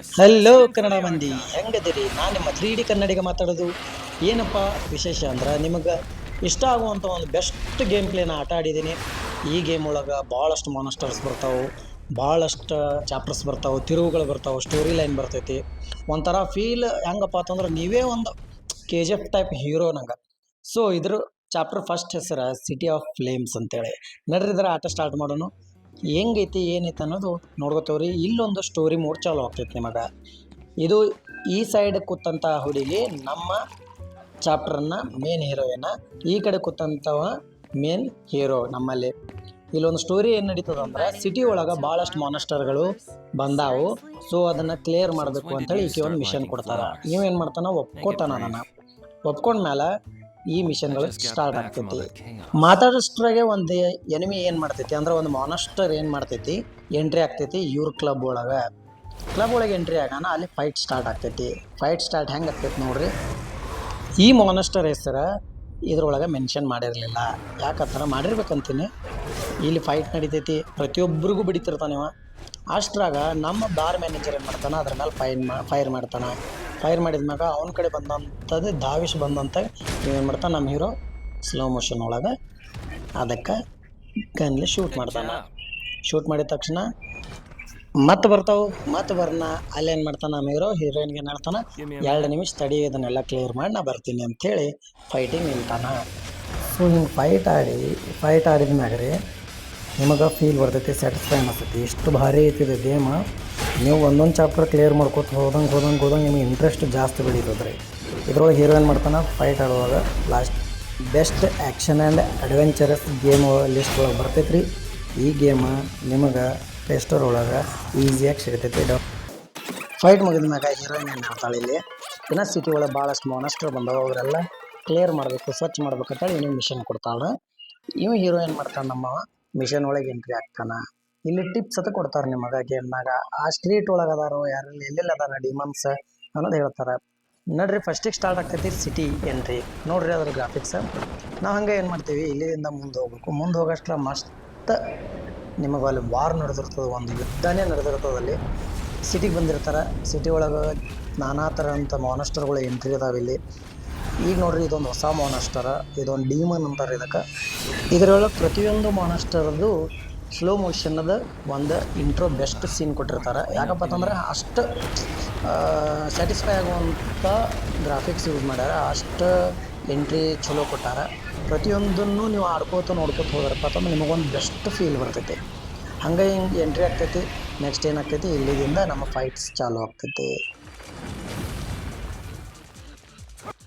Hello Kannada ಮಂದಿ, ಹೆಂಗದಿರಿ? ನಾನು ನಿಮ್ಮ 3D ಕನ್ನಡಿಗ ಮಾತಾಡೋದು. ಏನಪ್ಪ ವಿಶೇಷ ಅಂದ್ರೆ ನಿಮಗೆ ಇಷ್ಟ ಆಗುವಂಥ ಒಂದು ಬೆಸ್ಟ್ ಗೇಮ್ ಪ್ಲೇನ ಆಟ ಆಡಿದ್ದೀನಿ. ಈ ಗೇಮ್ ಒಳಗೆ ಭಾಳಷ್ಟು ಮಾನಸ್ಟರ್ಸ್ ಬರ್ತಾವೆ, ಭಾಳಷ್ಟು ಚಾಪ್ಟರ್ಸ್ ಬರ್ತಾವೆ, ತಿರುವುಗಳು ಬರ್ತಾವೆ, ಸ್ಟೋರಿ ಲೈನ್ ಬರ್ತೈತಿ. ಒಂಥರ ಫೀಲ್ ಹೆಂಗಪ್ಪ ಅಂತಂದ್ರೆ ನೀವೇ ಒಂದು KGF ಟೈಪ್ ಹೀರೋ ನಂಗೆ. ಸೊ ಇದ್ರ ಚಾಪ್ಟರ್ ಫಸ್ಟ್ ಹೆಸರು ಸಿಟಿ ಆಫ್ ಫ್ಲೇಮ್ಸ್ ಅಂತೇಳಿ. ನಡ್ರಿ ಇದ್ರ ಆಟ ಸ್ಟಾರ್ಟ್ ಮಾಡೋಣ. ಹೆಂಗೈತಿ ಏನೈತಿ ಅನ್ನೋದು ನೋಡ್ಕೋತೇವ್ರಿ. ಇಲ್ಲೊಂದು ಸ್ಟೋರಿ ಮೋಡ್ ಚಾಲು ಆಗ್ತೈತಿ ನಿಮಗೆ. ಇದು ಈ ಸೈಡ್ ಕೂತಂಥ ಹುಡುಗಿ ನಮ್ಮ ಚಾಪ್ಟರ್ನ ಮೇನ್ ಹೀರೋಯಿನ, ಈ ಕಡೆ ಕೂತಂಥವ ಮೇನ್ ಹೀರೋ ನಮ್ಮಲ್ಲಿ. ಇಲ್ಲೊಂದು ಸ್ಟೋರಿ ಏನು ನಡೀತದಂದ್ರೆ, ಸಿಟಿ ಒಳಗೆ ಭಾಳಷ್ಟು ಮಾನಸ್ಟರ್ಗಳು ಬಂದಾವು. ಸೊ ಅದನ್ನು ಕ್ಲಿಯರ್ ಮಾಡಬೇಕು ಅಂತೇಳಿ ಈಕೆ ಒಂದು ಮಿಷನ್ ಕೊಡ್ತಾರೆ. ಇವೇನು ಮಾಡ್ತಾನೆ, ಒಪ್ಕೋತಾನ. ನಾನು ಒಪ್ಕೊಂಡ್ಮೇಲೆ ಈ ಮಿಷನ್ಗಳು ಸ್ಟಾರ್ಟ್ ಆಗ್ತೈತಿ. ಮಾತಾಡೋಷ್ಟ್ರಾಗೆ ಒಂದು ಎನಿಮಿ ಏನು ಮಾಡ್ತೈತಿ ಅಂದ್ರೆ, ಒಂದು ಮಾನಸ್ಟರ್ ಏನು ಮಾಡ್ತೈತಿ, ಎಂಟ್ರಿ ಆಗ್ತೈತಿ ಇವ್ರ ಕ್ಲಬ್ ಒಳಗೆ ಎಂಟ್ರಿ ಆಗೋಣ. ಅಲ್ಲಿ ಫೈಟ್ ಸ್ಟಾರ್ಟ್ ಆಗ್ತೈತಿ. ಫೈಟ್ ಸ್ಟಾರ್ಟ್ ಹೆಂಗೆ ಆಗ್ತೈತಿ ನೋಡ್ರಿ. ಈ ಮಾನಸ್ಟರ್ ಹೆಸರು ಇದ್ರೊಳಗೆ ಮೆನ್ಷನ್ ಮಾಡಿರಲಿಲ್ಲ, ಯಾಕಂತಾರೆ ಮಾಡಿರ್ಬೇಕಂತೀನಿ. ಇಲ್ಲಿ ಫೈಟ್ ನಡಿತೈತಿ, ಪ್ರತಿಯೊಬ್ಬರಿಗೂ ಬಿಡಿತಿರ್ತಾನೆ ಇವ. ಅಷ್ಟ್ರಾಗ ನಮ್ಮ ಬಾರ್ ಮ್ಯಾನೇಜರ್ ಏನು ಮಾಡ್ತಾನೆ, ಅದ್ರ ಮೇಲೆ ಫೈರ್ ಮಾಡ್ತಾನೆ. ಫೈರ್ ಮಾಡಿದ್ಮ್ಯಾಗ ಅವನ ಕಡೆ ಬಂದಂಥದ್ದು ಧಾವಿಷ್ ಬಂದಂಥ ಏನು ಮಾಡ್ತಾನೆ ನಮ್ಮ ಹೀರೋ, ಸ್ಲೋ ಮೋಷನ್ ಒಳಗೆ ಅದಕ್ಕೆ ಗನ್ಲಿ ಶೂಟ್ ಮಾಡ್ತಾನೆ. ಶೂಟ್ ಮಾಡಿದ ತಕ್ಷಣ ಮತ್ತೆ ಬರ್ತಾವೆ. ಮತ್ತೆ ಬರ್ನ ಅಲ್ಲೇನು ಮಾಡ್ತಾನೆ ನಮ್ಮ ಹೀರೋ, ಹೀರೋಯಿನ್ಗೆ ಏನು ಹೇಳ್ತಾನೆ, 2 ನಿಮಿಷ ತಡಿ, ಇದನ್ನೆಲ್ಲ ಕ್ಲಿಯರ್ ಮಾಡಿ ನಾ ಬರ್ತೀನಿ ಅಂಥೇಳಿ ಫೈಟಿಂಗ್ ನಿಲ್ತಾನೆ. ಸೊ ಹಿಂಗೆ ಫೈಟ್ ಆಡಿದ್ಮ್ಯಾಗ ರೀ ನಿಮಗೆ ಫೀಲ್ ಬರ್ತೈತಿ, ಸ್ಯಾಟಿಸ್ಫೈ ಅನಿಸ್ತೈತಿ. ಇಷ್ಟು ಭಾರಿ ಐತಿದೆ ಗೇಮ್. ನೀವು ಒಂದೊಂದು ಚಾಪ್ಟರ್ ಕ್ಲಿಯರ್ ಮಾಡ್ಕೊತ ಹೋದಂಗೆ ನಿಮಗೆ ಇಂಟ್ರೆಸ್ಟ್ ಜಾಸ್ತಿ ಬೆಳೀತದೆ ರೀ. ಇದ್ರೊಳಗೆ ಹೀರೋ ಏನು ಮಾಡ್ತಾನೆ, ಫೈಟ್ ಆಡುವಾಗ last best action and adventurous game list ಒಳಗೆ ಬರ್ತೈತೆ ರೀ. ಈ ಗೇಮ್ ನಿಮಗೆ ಪ್ಲೇಸ್ಟೋರ್ ಒಳಗೆ ಈಸಿಯಾಗಿ ಸಿಗ್ತೈತಿ. ಫೈಟ್ ಮುಗಿದ ಮ್ಯಾಗ ಹೀರೋಯಿನ್ ಏನು ಹೇಳ್ತಾಳೆ, ಇಲ್ಲಿ ಇನ್ನು ಸಿಟಿ ಒಳಗೆ ಭಾಳಷ್ಟು ಮಾನಸ್ಟರ್ ಬಂದವ, ಅವರೆಲ್ಲ ಕ್ಲಿಯರ್ ಮಾಡಬೇಕು, ಸ್ವಚ್ಛ ಮಾಡ್ಬೇಕಂತೇಳಿ ಇನ್ನೂ ಮಿಷನ್ ಕೊಡ್ತಾಳೆ. ಇವು ಹೀರೋ ಏನು ಮಾಡ್ತಾನೆ, ನಮ್ಮ ಮಿಷನ್ ಒಳಗೆ ಎಂಟ್ರಿ ಆಗ್ತಾನೆ. ಇಲ್ಲಿ ಟಿಪ್ಸ್ ಅಂತ ಕೊಡ್ತಾರೆ ನಿಮಗೆ ಗೇಮ್ನಾಗ. ಆ ಸ್ಟ್ರೀಟ್ ಒಳಗೆ ಅದಾರೋ ಯಾರಲ್ಲಿ ಎಲ್ಲೆಲ್ಲಿ ಅದಾರ ಡಿಮನ್ಸ್ ಅನ್ನೋದು ಹೇಳ್ತಾರೆ. ನೋಡ್ರಿ ಫಸ್ಟಿಗೆ ಸ್ಟಾರ್ಟ್ ಆಗ್ತೈತಿ ಸಿಟಿ ಎಂಟ್ರಿ. ನೋಡ್ರಿ ಅದ್ರ ಗ್ರಾಫಿಕ್ಸ್. ನಾವು ಹಂಗೆ ಏನು ಮಾಡ್ತೀವಿ, ಇಲ್ಲಿಂದ ಮುಂದೆ ಹೋಗ್ಬೇಕು. ಮುಂದೆ ಹೋಗೋಷ್ಟ್ರ ಮಸ್ತ್ ನಿಮಗೆ ಅಲ್ಲಿ ವಾರ್ ನಡೆದಿರ್ತದೆ, ಒಂದು ಯುದ್ಧನೇ ನಡೆದಿರ್ತದೆ. ಅಲ್ಲಿ ಸಿಟಿಗೆ ಬಂದಿರ್ತಾರೆ. ಸಿಟಿ ಒಳಗೆ ನಾನಾ ಥರ ಅಂತ ಮಾನಸ್ಟರ್ಗಳು ಎಂಟ್ರಿ ಇದಾವೆ ಇಲ್ಲಿ. ಈಗ ನೋಡ್ರಿ ಇದೊಂದು ಹೊಸ ಮಾನಸ್ಟರ್, ಇದೊಂದು ಡೀಮನ್ ಅಂತಾರೆ ಇದಕ್ಕೆ. ಇದರೊಳಗೆ ಪ್ರತಿಯೊಂದು ಮಾನಸ್ಟರ್ದು ಸ್ಲೋ ಮೋಷನ್ನದ ಒಂದು ಇಂಟ್ರೋ ಬೆಸ್ಟ್ ಸೀನ್ ಕೊಟ್ಟಿರ್ತಾರೆ. ಯಾಕಪ್ಪ ಅಂತಂದ್ರೆ ಅಷ್ಟು ಸ್ಯಾಟಿಸ್ಫೈ ಆಗುವಂಥ ಗ್ರಾಫಿಕ್ಸ್ ಯೂಸ್ ಮಾಡ್ಯಾರ, ಅಷ್ಟು ಎಂಟ್ರಿ ಚಲೋ ಕೊಟ್ಟಾರ. ಪ್ರತಿಯೊಂದನ್ನು ನೀವು ನೋಡ್ಕೋತ ಹೋದ್ರಪ್ಪ ಅಂತಂದ್ರೆ ನಿಮಗೊಂದು ಬೆಸ್ಟ್ ಫೀಲ್ ಬರ್ತೈತಿ. ಹಂಗೆ ಹಿಂಗೆ ಎಂಟ್ರಿ ಆಗ್ತೈತಿ. ನೆಕ್ಸ್ಟ್ ಏನಾಗ್ತೈತಿ, ಇಲ್ಲಿದಿಂದ ನಮ್ಮ ಫೈಟ್ಸ್ ಚಾಲು ಆಗ್ತೈತಿ.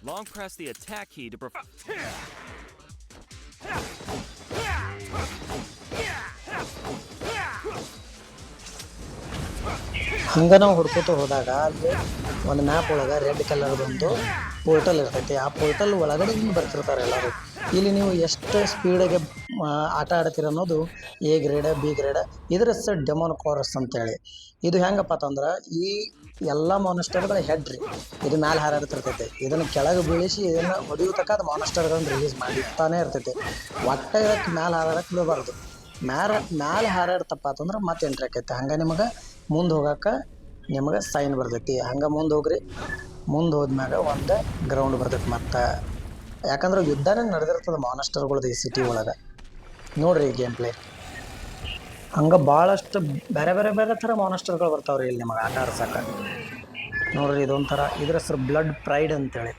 Long press the attack key to ಹಂಗೆ ನಾವು ಹುಡ್ಕೋತ ಹೋದಾಗ ಅಲ್ಲಿ ಒಂದು ಮ್ಯಾಪ್ ಒಳಗೆ ರೆಡ್ ಕಲರ್ದೊಂದು ಪೋರ್ಟಲ್ ಇರ್ತೈತಿ. ಆ ಪೋರ್ಟಲ್ ಒಳಗಡೆ ಹಿಂಗೆ ಬರ್ತಿರ್ತಾರೆ ಎಲ್ಲರೂ. ಇಲ್ಲಿ ನೀವು ಎಷ್ಟು ಸ್ಪೀಡಿಗೆ ಆಟ ಆಡ್ತೀರ ಅನ್ನೋದು A ಗ್ರೇಡ್ B ಗ್ರೇಡ್. ಇದ್ರ ಹೆಸರು ಡೆಮೋನ್ ಕೋರಸ್ ಅಂತೇಳಿ. ಇದು ಹೆಂಗಪ್ಪ ಅಂತಂದ್ರೆ, ಈ ಎಲ್ಲ ಮಾನಸ್ಟರ್ಗಳ ಹೆಡ್ ರೀ, ಇದು ಮ್ಯಾಲೆ ಹಾರಾಡ್ತಿರ್ತೈತೆ. ಇದನ್ನು ಕೆಳಗೆ ಬೀಳಿಸಿ ಇದನ್ನು ಹೊಡಿಯೋತಕ್ಕ ಅದು ಮಾನಸ್ಟರ್ಗಳನ್ನ ರಿಲೀಸ್ ಮಾಡಿರ್ತಾನೆ ಇರ್ತೈತೆ. ಒಟ್ಟೆ ಇದಕ್ಕೆ ಮ್ಯಾಲೆ ಹಾರಾಡಕ್ಕೆ ಬಿಡಬಾರ್ದು. ಮ್ಯಾಲೆ ಹಾರಾಡ್ತಪ್ಪ ಅಂತಂದ್ರೆ ಮತ್ತೆ ಎಂಟ್ರಿ ಆಕೈತೆ. ಹಂಗೆ ನಿಮಗೆ ಮುಂದೆ ಹೋಗಕ್ಕೆ ನಿಮಗೆ ಸೈನ್ ಬರ್ತೈತಿ. ಹಂಗೆ ಮುಂದೆ ಹೋಗ್ರಿ. ಮುಂದೆ ಹೋದ್ಮ್ಯಾಗ ಒಂದು ಗ್ರೌಂಡ್ ಬರ್ತೈತಿ ಮತ್ತೆ. ಯಾಕಂದ್ರೆ ಯುದ್ಧನೇ ನಡೆದಿರ್ತದೆ ಮಾನಸ್ಟರ್ಗಳದ್ದು ಈ ಸಿಟಿ ಒಳಗೆ. ನೋಡ್ರಿ ಈ ಗೇಮ್ ಪ್ಲೇ. ಹಂಗೆ ಭಾಳಷ್ಟು ಬೇರೆ ಥರ ಮಾನಸ್ಟರ್ಗಳು ಬರ್ತಾವ್ರಿ ಇಲ್ಲಿ ನಿಮಗೆ ಆಟ ಆಡ್ಸಕ್ಕೆ. ನೋಡ್ರಿ ಇದೊಂಥರ, ಇದ್ರ ಹೆಸರು ಬ್ಲಡ್ ಪ್ರೈಡ್ ಅಂತೇಳಿ.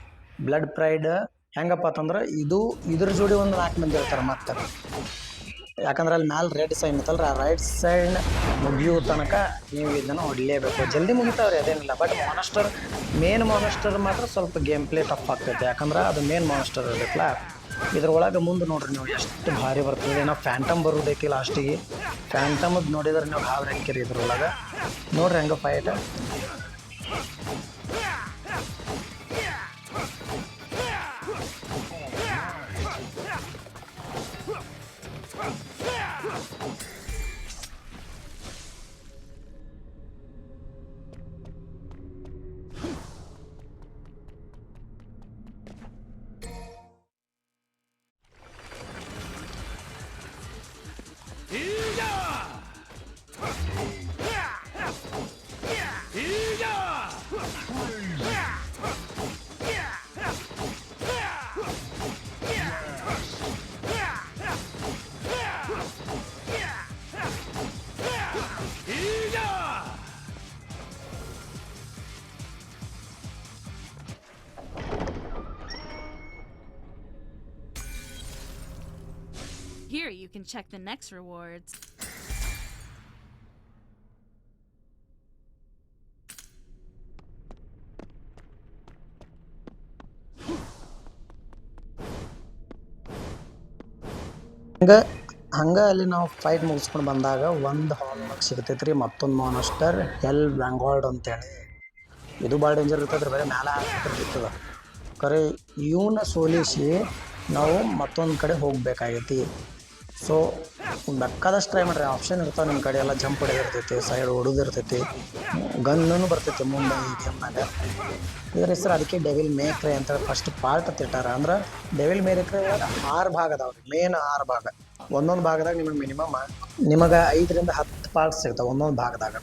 ಬ್ಲಡ್ ಪ್ರೈಡ್ ಹೆಂಗಪ್ಪ ಅಂತಂದ್ರೆ, ಇದ್ರ ಜೋಡಿ ಒಂದು 4 ಮಂದಿ ಇರ್ತಾರೆ ಮತ್ತೆ. ಯಾಕಂದ್ರೆ ಅಲ್ಲಿ ಮ್ಯಾಲೆ ರೆಡ್ ಸೈನ್ ಇತ್ತಲ್ರ, ಆ ರೈಟ್ ಸೈಡ್ ಮುಗಿಯೋ ತನಕ ನೀವು ಇದನ್ನು ಹೊಡಲೇಬೇಕು. ಜಲ್ದಿ ಮುಗಿತಾವ್ರಿ, ಅದೇನಿಲ್ಲ. ಬಟ್ ಮೇನ್ ಮಾನಸ್ಟರ್ ಮಾತ್ರ ಸ್ವಲ್ಪ ಗೇಮ್ ಪ್ಲೇ ಟಫ್ ಆಗ್ತೈತೆ. ಯಾಕಂದ್ರೆ ಅದು ಮೇನ್ ಮಾನಸ್ಟರ್ ಇರಬೇಕಲ್ಲ. ಇದ್ರೊಳಗೆ ಮುಂದೆ ನೋಡ್ರಿ ನೀವು ಎಷ್ಟು ಭಾರಿ ಬರ್ತದೆ. ನಾವು ಫ್ಯಾಂಟಮ್ ಬರೋದೈತಿ ಲಾಸ್ಟಿಗೆ. ಫ್ಯಾಂಟಮದ್ದು ನೋಡಿದ್ರೆ ನೀವು ಹಾವ್ರಿ ಹಾಕಿರಿ ಇದ್ರೊಳಗೆ. ನೋಡ್ರಿ ಹಂಗೆ fight. Here you can check the next rewards. ಹಂಗ ಅಲ್ಲಿ ನಾವು ಫೈಟ್ ಮುಗಿಸ್ಕೊಂಡು ಬಂದಾಗ ಒಂದು ಹಾಲ್ ಒಳಗೆ ಸಿಗ್ತೈತ್ರಿ ಮತ್ತೊಂದು ಮಾನಸ್ಟರ್ ಎಲ್ ವ್ಯಾಂಗಾರ್ಡ್ ಅಂತೇಳಿ. ಇದು ಭಾಳ ಡೇಂಜರ್ ಇರ್ತದ್ರಿ, ಬರೀ ಮ್ಯಾಲೆ ಹಾಕಿರ್ತದ. ಖರೆ ಇವನ್ನ ಸೋಲಿಸಿ ನಾವು ಮತ್ತೊಂದು ಕಡೆ ಹೋಗ್ಬೇಕಾಗೈತಿ. ಸೊ ಬೇಕಾದಷ್ಟು ಟ್ರೈ ಮಾಡ್ರಿ, ಆಪ್ಷನ್ ಇರ್ತಾವೆ ನಿಮ್ಮ ಕಡೆ ಎಲ್ಲ. ಜಂಪ್ ಹೊಡೆದಿರ್ತೈತಿ, ಸೈಡ್ ಹೊಡೋದಿರ್ತೈತಿ, ಗನ್ನೂ ಬರ್ತೈತಿ ಮುಂದೆ ಈ ಗೇಮ್ನಾಗ. ಇದ್ರ ಹೆಸರು ಅದಕ್ಕೆ ಡೆವಿಲ್ ಮೇಕ್ರೆ ಅಂತೇಳಿ ಫಸ್ಟ್ ಪಾರ್ಟ್ ತಿಟ್ಟಾರ. ಅಂದ್ರೆ ಡೆವಿಲ್ ಮೇಕ್ರೆ ಒಳಗೆ 6 ಭಾಗ ಅದಾವ್ರಿ, ಮೇನ್ 6 ಭಾಗ. ಒಂದೊಂದು ಭಾಗದಾಗ ನಿಮಗೆ ಮಿನಿಮಮ್ 5 ರಿಂದ 10 ಪಾರ್ಟ್ಸ್ ಸಿಗ್ತಾವೆ ಒಂದೊಂದು ಭಾಗದಾಗ.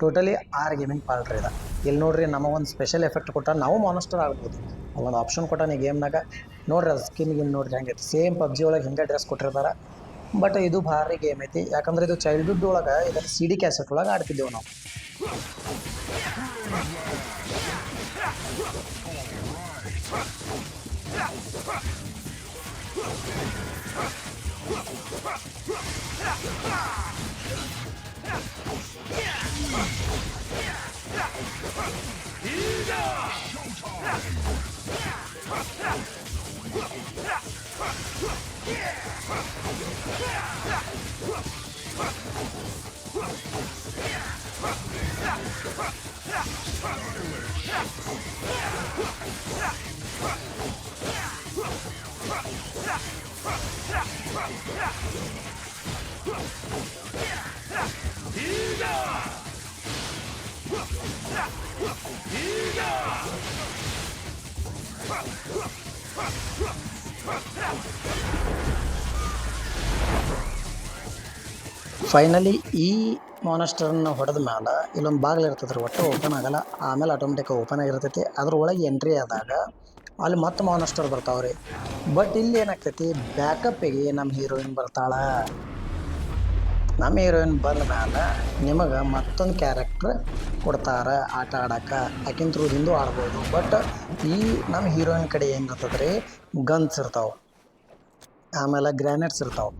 ಟೋಟಲಿ 6 ಗೇಮಿಂಗ್ ಪಾರ್ಟ್ ರೀ ಇದು. ಇಲ್ಲಿ ನೋಡ್ರಿ ನಮಗೊಂದು ಸ್ಪೆಷಲ್ ಎಫೆಕ್ಟ್ ಕೊಟ್ಟ ನಾವು ಮಾನಸ್ಟರ್ ಆಗ್ಬೋದು. ಅಲ್ಲೊಂದು ಆಪ್ಷನ್ ಕೊಟ್ಟಾನ ಈ ಗೇಮ್ನಾಗ. ನೋಡ್ರಿ ಅದು ಸ್ಕಿನ್ ನೋಡ್ರಿ ಹೆಂಗೈತಿ. ಸೇಮ್ ಪಬ್ಜಿ ಒಳಗೆ ಹಿಂಗೆ ಡ್ರೆಸ್ ಕೊಟ್ಟಿರ್ತಾರೆ. ಬಟ್ ಇದು ಭಾರಿ ಗೇಮ್ ಐತಿ, ಯಾಕಂದ್ರೆ ಇದು ಚೈಲ್ಡ್ಹುಡ್ ಒಳಗೆ ಇದನ್ನು CD ಕ್ಯಾಸೆಟ್ ಒಳಗೆ ಆಡ್ತಿದ್ದೆವು ನಾವು. ಫೈನಲಿ ಈ ಮಾನಸ್ಟರ್ನ ಹೊಡೆದ ಮೇಲೆ ಇಲ್ಲೊಂದು ಬಾಗಿಲು ಇರ್ತದೆ ರೀ, ಒಟ್ಟು ಓಪನ್ ಆಗಲ್ಲ. ಆಮೇಲೆ ಆಟೋಮೆಟಿಕ್ ಓಪನ್ ಆಗಿರ್ತೈತಿ. ಅದ್ರೊಳಗೆ ಎಂಟ್ರಿ ಆದಾಗ ಅಲ್ಲಿ ಮತ್ತೆ ಮಾನಸ್ಟರ್ ಬರ್ತಾವ್ರಿ. ಬಟ್ ಇಲ್ಲಿ ಏನಾಗ್ತೈತಿ, ಬ್ಯಾಕಪ್ಪಿಗೆ ನಮ್ಮ ಹೀರೋಯಿನ್ ಬರ್ತಾಳೆ. ನಮ್ಮ ಹೀರೋಯಿನ್ ಬಂದ ಮೇಲೆ ನಿಮಗೆ ಮತ್ತೊಂದು ಕ್ಯಾರೆಕ್ಟ್ರ್ ಕೊಡ್ತಾರೆ ಆಟ ಆಡೋಕೆ. ಆಕಿನ ಥ್ರೂದಿಂದ ಆಡ್ಬೋದು. ಬಟ್ ಈ ನಮ್ಮ ಹೀರೋಯಿನ್ ಕಡೆ ಏನಿರ್ತದೆ ರೀ, ಗನ್ಸ್ ಇರ್ತಾವೆ, ಆಮೇಲೆ ಗ್ರ್ಯಾನೇಡ್ಸ್ ಇರ್ತಾವೆ.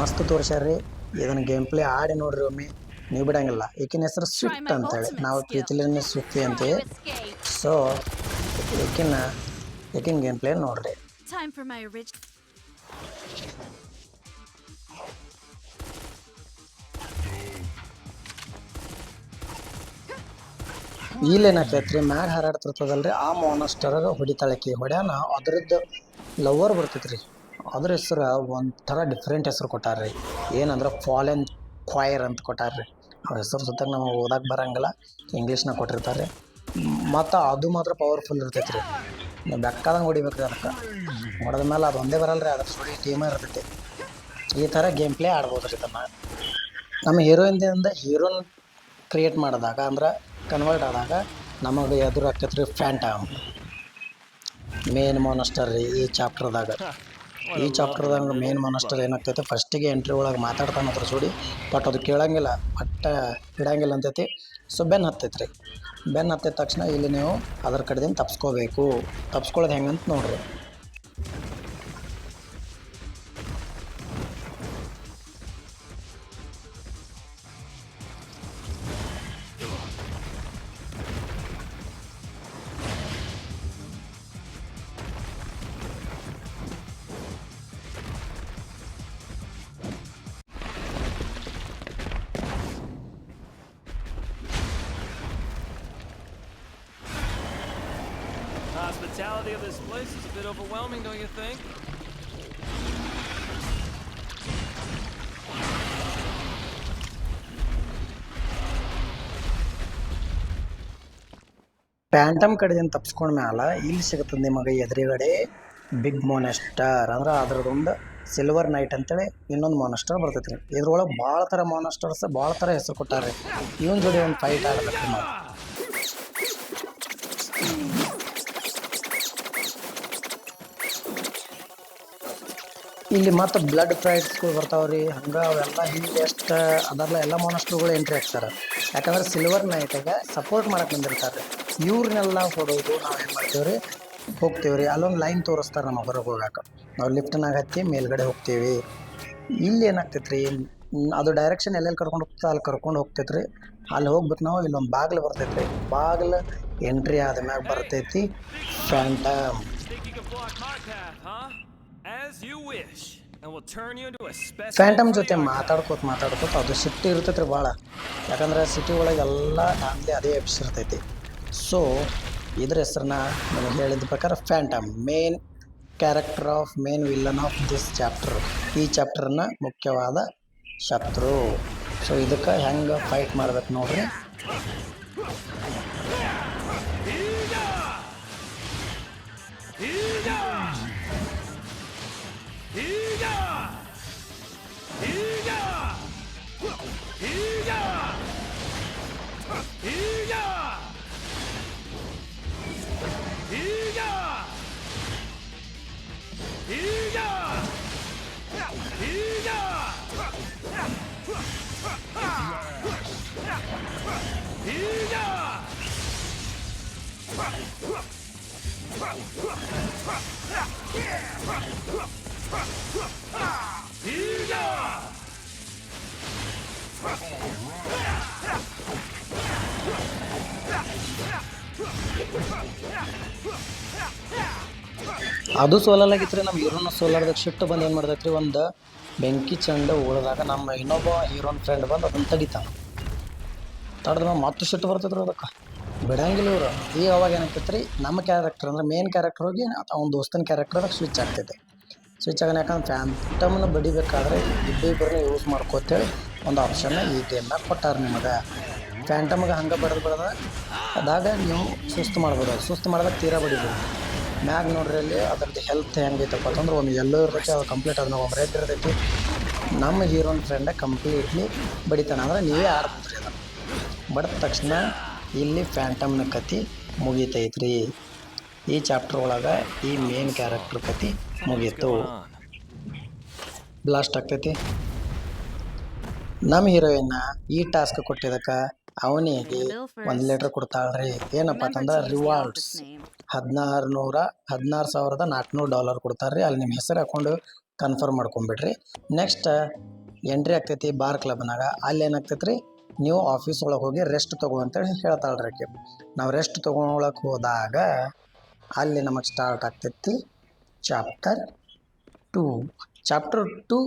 ಮಸ್ತ್ ತೋರಿಸ್ಯಾರ್ರಿ. ಇದನ್ನು ಗೇಮ್ ಪ್ಲೇ ಆಡಿ ನೋಡ್ರಿ ಒಮ್ಮೆ, ನೀವು ಬಿಡಂಗಿಲ್ಲ. ಈಕಿನ ಹೆಸರು ಸ್ವಿಫ್ಟ್ ಅಂತೇಳಿ, ನಾವು ಪ್ರೀತಿಲಿನ ಸ್ವಿಫ್ಟಿ ಅಂತೇಳಿ. ಸೊ ಈಕಿನ ಗೇಮ್ ಪ್ಲೇ ನೋಡ್ರಿ. Time for my original. ಇಲ್ಲೇನಾಗ್ತೈತೆ ರೀ, ಮ್ಯಾಗ ಹಾರಾಡ್ತಿರ್ತದಲ್ರಿ, ಆ ಮಾನಸ್ಟರ್ಗೆ ಹೊಡಿತಾಳಕಿ. ಹೊಡ್ಯಾನ ಅದ್ರದ್ದು ಲವರ್ ಬರ್ತೈತೆ ರೀ. ಅದ್ರ ಹೆಸರು ಒಂಥರ ಡಿಫ್ರೆಂಟ್ ಹೆಸರು ಕೊಟ್ಟಾರ್ರಿ. ಏನಂದ್ರೆ ಫಾಲೆನ್ ಕ್ವೈರ್ ಅಂತ ಕೊಟ್ಟಾರ್ರಿ. ಅವ್ರ ಹೆಸರು ಸುತ್ತಾಗ ನಮಗೆ ಓದಕ್ಕೆ ಬರೋಂಗಿಲ್ಲ, ಇಂಗ್ಲೀಷ್ನಾಗ ಕೊಟ್ಟಿರ್ತಾರೆ. ಮತ್ತು ಅದು ಮಾತ್ರ ಪವರ್ಫುಲ್ ಇರ್ತೈತೆ ರೀ. ನೀವು ಬೇಕಾದಂಗೆ ಹೊಡಿಬೇಕು ರೀ. ಅದಕ್ಕೆ ಹೊಡೆದ ಮೇಲೆ ಅದು ಒಂದೇ ಬರಲ್ಲ ರೀ, ಅದ್ರ ಸುಡಿ ಟೀಮೇ ಇರ್ತೈತಿ. ಈ ಥರ ಗೇಮ್ ಪ್ಲೇ ಆಡ್ಬೋದು ರೀ ಇದನ್ನು. ನಮ್ಮ ಹೀರೋಯಿಂದ ಹೀರೋನ್ ಕ್ರಿಯೇಟ್ ಮಾಡಿದಾಗ, ಅಂದ್ರೆ ಕನ್ವರ್ಟ್ ಆದಾಗ ನಮಗೆ ಎದುರು ಆಗ್ತೈತೆ ರೀ ಫ್ಯಾಂಟಮ್, ಮೇನ್ ಮಾನಸ್ಟರ್ ರೀ ಈ ಚಾಪ್ಟರ್ದಾಗ. ಈ ಚಾಪ್ಟರ್ದಾಗ ಮೇನ್ ಮಾನಸ್ಟರ್ ಏನಾಗ್ತೈತೆ, ಫಸ್ಟಿಗೆ ಎಂಟ್ರಿ ಒಳಗೆ ಮಾತಾಡ್ತಾನೆ ಅದ್ರ ಜೋಡಿ. ಬಟ್ ಅದು ಕೇಳಂಗಿಲ್ಲ, ಇಡಂಗಿಲ್ಲ ಅಂತೈತಿ. ಸೊ ಬೆನ್ನು ಹತ್ತೈತೆ ರೀ. ಬೆನ್ನು ಹತ್ತಿದ ತಕ್ಷಣ ಇಲ್ಲಿ ನೀವು ಅದ್ರ ಕಡೆದಿಂದ ತಪ್ಸ್ಕೋಬೇಕು. ತಪ್ಸ್ಕೊಳ್ಳೋದು ಹೆಂಗಂತ ನೋಡ್ರಿ. Hospitality of this place is a bit overwhelming, don't you think? Phantom ಕಡೆಯಿಂದ ತಪ್ಸ್ಕೊಂಡ ಮ್ಯಾಲೆ ಇಲ್ಲಿ ಸಿಗುತ್ತದೆ ನಿಮಗೆ ಎದುರುಗಡೆ ಬಿಗ್ ಮಾನಸ್ಟರ್. ಅಂದ್ರೆ ಅದ್ರದ್ದೊಂದು ಸಿಲ್ವರ್ ನೈಟ್ ಅಂತೇಳಿ ಇನ್ನೊಂದು ಮಾನಸ್ಟರ್ ಬರ್ತೈತೆ ರೀ. ಇದ್ರೊಳಗೆ ಭಾಳ ಥರ ಮಾನಸ್ಟರ್ಸ್ ಭಾಳ ಥರ ಹೆಸರು ಕೊಟ್ಟಾರೆ. ಇವನ್ ಜೋಡಿ ಒಂದು ಫೈಟ್ ಆಡಬೇಕು ನಾವು. ಇಲ್ಲಿ ಮತ್ತು ಬ್ಲಡ್ ಫೈಟ್ಸ್ಗಳು ಬರ್ತಾವ್ರಿ. ಹಂಗೆ ಅವೆಲ್ಲ ಹಿಂದೆ ಎಷ್ಟು ಅದೆಲ್ಲ ಎಲ್ಲ ಮಾನಸ್ಟರ್ಗಳು ಎಂಟ್ರಿ ಆಗ್ತಾರೆ. ಯಾಕಂದ್ರೆ ಸಿಲ್ವರ್ ನೈಟಿಗೆ ಸಪೋರ್ಟ್ ಮಾಡಕ್ಕೆ ಬಂದಿರ್ತಾರೆ. ಇವ್ರನ್ನೆಲ್ಲ ಹೊಡೋದು ನಾವು ಏನು ಮಾಡ್ತೀವಿ ರೀ, ಹೋಗ್ತೀವಿ ರೀ. ಅಲ್ಲೊಂದು ಲೈನ್ ತೋರಿಸ್ತಾರೆ ನಮ್ಮ ಹೊರಗೆ ಹೋಗಕ್ಕೆ. ನಾವು ಲಿಫ್ಟ್ನಾಗ ಹತ್ತಿ ಮೇಲ್ಗಡೆ ಹೋಗ್ತೀವಿ. ಇಲ್ಲಿ ಏನಾಗ್ತೈತ್ರಿ, ಅದು ಡೈರೆಕ್ಷನ್ ಎಲ್ಲೆಲ್ಲಿ ಕರ್ಕೊಂಡು ಹೋಗ್ತದೆ ಅಲ್ಲಿ ಕರ್ಕೊಂಡು ಹೋಗ್ತೈತ್ರಿ. ಅಲ್ಲಿ ಹೋಗ್ಬೇಕು ನಾವು, ಇಲ್ಲೊಂದು ಬಾಗಿಲು ಬರ್ತೈತ್ರಿ. ಬಾಗಿಲು ಎಂಟ್ರಿ ಆದ್ಮ್ಯಾಗ ಬರ್ತೈತಿ Phantom. Think you can block my path, huh? As you wish. And we'll turn you into a specimen Phantom for the ಜೊತೆ archive. ಮಾತಾಡ್ಕೋತ ಅದು ಸಿಟಿ ಇರ್ತೈತ್ರಿ ಭಾಳ. ಯಾಕಂದ್ರೆ ಸಿಟಿ ಒಳಗೆ ಎಲ್ಲ ಫ್ಯಾಮ್ಲಿ ಅದೇ ಎಬ್ಸಿರ್ತೈತಿ. ಸೊ ಇದ್ರ ಹೆಸ್ರನ್ನ ನಿಮಗೆ ಹೇಳಿದ ಪ್ರಕಾರ Phantom, main character of main villain of this chapter. ಈ ಚಾಪ್ಟರ್ನ ಮುಖ್ಯವಾದ ಶತ್ರು. ಸೊ ಇದಕ್ಕೆ ಹೆಂಗೆ ಫೈಟ್ ಮಾಡ್ಬೇಕು ನೋಡ್ರಿ. ಅದು ಸೋಲಲಾಗಿತ್ತು ರೀ. ನಮ್ಮ ಹೀರೋನ ಸೋಲಾರ್ದಾಗ ಸಿಟ್ಟು ಬಂದು ಏನು ಮಾಡ್ದೈತ್ರಿ, ಒಂದು ಬೆಂಕಿ ಚೆಂಡು ಉಳಿದಾಗ ನಮ್ಮ ಇನ್ನೊಬ್ಬ ಹೀರೋನ್ ಫ್ರೆಂಡ್ ಬಂದು ಅದನ್ನು ತಡಿತಾನೆ. ತಡೆದ ಮತ್ತೆ ಸಿಟ್ಟು ಬರ್ತೈತ್ರಿ ಅದಕ್ಕೆ, ಬಿಡಂಗಿಲ್ಲ ಇವರು. ಈಗ ಅವಾಗ ಏನಾಗ್ತೈತೆ ರೀ, ನಮ್ಮ ಕ್ಯಾರೆಕ್ಟರ್ ಅಂದ್ರೆ ಮೇನ್ ಕ್ಯಾರೆಕ್ಟರ್ ಹೋಗಿ ಅವ್ನ ದೋಸ್ತನ ಕ್ಯಾರೆಕ್ಟರ್ದಾಗ ಸ್ವಿಚ್ ಆಗ್ತೈತೆ. ಸ್ವಿಚ್ ಆಗೋಣ, ಯಾಕಂದ್ರೆ ಫ್ಯಾಂಟಮ್ನ ಬಡಿಬೇಕಾದ್ರೆ ಇಬ್ಬರನ್ನ ಯೂಸ್ ಮಾಡ್ಕೋತೇಳಿ ಒಂದು ಆಪ್ಷನ್ನ ಈ ಗೇಮ್ನಾಗ ಕೊಟ್ಟಾರ ನಿಮಗೆ. ಫ್ಯಾಂಟಮ್ಗೆ ಹಂಗೆ ಬಡ್ದು ಅದಾಗ ನೀವು ಸುಸ್ತು ಮಾಡ್ಬೋದು. ಅದು ಸುಸ್ತು ಮಾಡಿದಾಗ ತೀರಾ ಬಡಿಬೋದು. ಮ್ಯಾಗ ನೋಡ್ರಿ ಅಲ್ಲಿ ಅದ್ರದ್ದು ಹೆಲ್ತ್ ಹೆಂಗೈತಪ್ಪ ಅಂತಂದ್ರೆ ಒಂದು ಎಲ್ಲೋ ಇರ್ತೈತಿ, ಅದು ಕಂಪ್ಲೀಟ್ ಆದ್ಮೇಲೆ ಒಂದು ರೆಡ್ ಇರ್ತೈತಿ. ನಮ್ಮ ಹೀರೋನ್ ಫ್ರೆಂಡ ಕಂಪ್ಲೀಟ್ಲಿ ಬಡಿತಾನೆ. ಅಂದ್ರೆ ನೀವೇ ಆಡ್ಬೋದ್ರಿ ಅದನ್ನು. ಬಡ್ದ ತಕ್ಷಣ ಇಲ್ಲಿ ಫ್ಯಾಂಟಮ್ನ ಕತೆ ಮುಗೀತೈತ್ರಿ. ಈ ಚಾಪ್ಟರ್ ಒಳಗೆ ಈ ಮೇನ್ ಕ್ಯಾರೆಕ್ಟರ್ ಕತೆ ಮುಗೀತು. ಬ್ಲಾಸ್ಟ್ ಆಗ್ತೈತಿ. ನಮ್ಮ ಹೀರೋಯಿನ್ನ ಈ ಟಾಸ್ಕ್ ಕೊಟ್ಟಿದ್ದಕ್ಕೆ ಅವನಿಗೆ ಒಂದು ಲೆಟ್ರ್ ಕೊಡ್ತಾಳ್ರಿ. ಏನಪ್ಪ ಅಂತಂದ್ರೆ ರಿವಾರ್ಡ್ಸ್ $16,400 ಕೊಡ್ತಾರೆ ರೀ. ಅಲ್ಲಿ ನಿಮ್ಮ ಹೆಸರು ಹಾಕ್ಕೊಂಡು ಕನ್ಫರ್ಮ್ ಮಾಡ್ಕೊಂಬಿಡ್ರಿ. ನೆಕ್ಸ್ಟ್ ಎಂಟ್ರಿ ಆಗ್ತೈತಿ ಬಾರ್ ಕ್ಲಬ್ನಾಗ. ಅಲ್ಲಿ ಏನಾಗ್ತೈತಿ ರೀ, ನೀವು ಆಫೀಸ್ ಒಳಗೆ ಹೋಗಿ ರೆಸ್ಟ್ ತೊಗೊ ಅಂತೇಳಿ ಹೇಳ್ತಾಳ್ರಿ ಆಕೆ. ನಾವು ರೆಸ್ಟ್ ತೊಗೊಳಕ್ಕೆ ಹೋದಾಗ ಅಲ್ಲಿ ನಮಗೆ ಸ್ಟಾರ್ಟ್ ಆಗ್ತೈತಿ ಚಾಪ್ಟರ್ 2. ಚಾಪ್ಟರ್ 2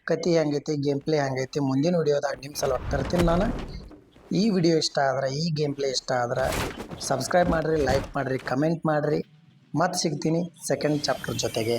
ಕತೆ ಹೆಂಗೈತಿ, ಗೇಮ್ ಪ್ಲೇ ಹೆಂಗೈತಿ, ಮುಂದಿನ ವಿಡಿಯೋದಾಗ ನಿಮ್ಮ ಸಲುವಾಗಿ ತರ್ತೀನಿ ನಾನು. ಈ ವಿಡಿಯೋ ಇಷ್ಟ ಆದ್ರೆ, ಈ ಗೇಮ್ ಪ್ಲೇ ಇಷ್ಟ ಆದ್ರೆ ಸಬ್ಸ್ಕ್ರೈಬ್ ಮಾಡಿರಿ, ಲೈಕ್ ಮಾಡಿರಿ, ಕಮೆಂಟ್ ಮಾಡಿರಿ. ಮತ್ತೆ ಸಿಗ್ತೀನಿ ಸೆಕೆಂಡ್ ಚಾಪ್ಟರ್ ಜೊತೆಗೆ.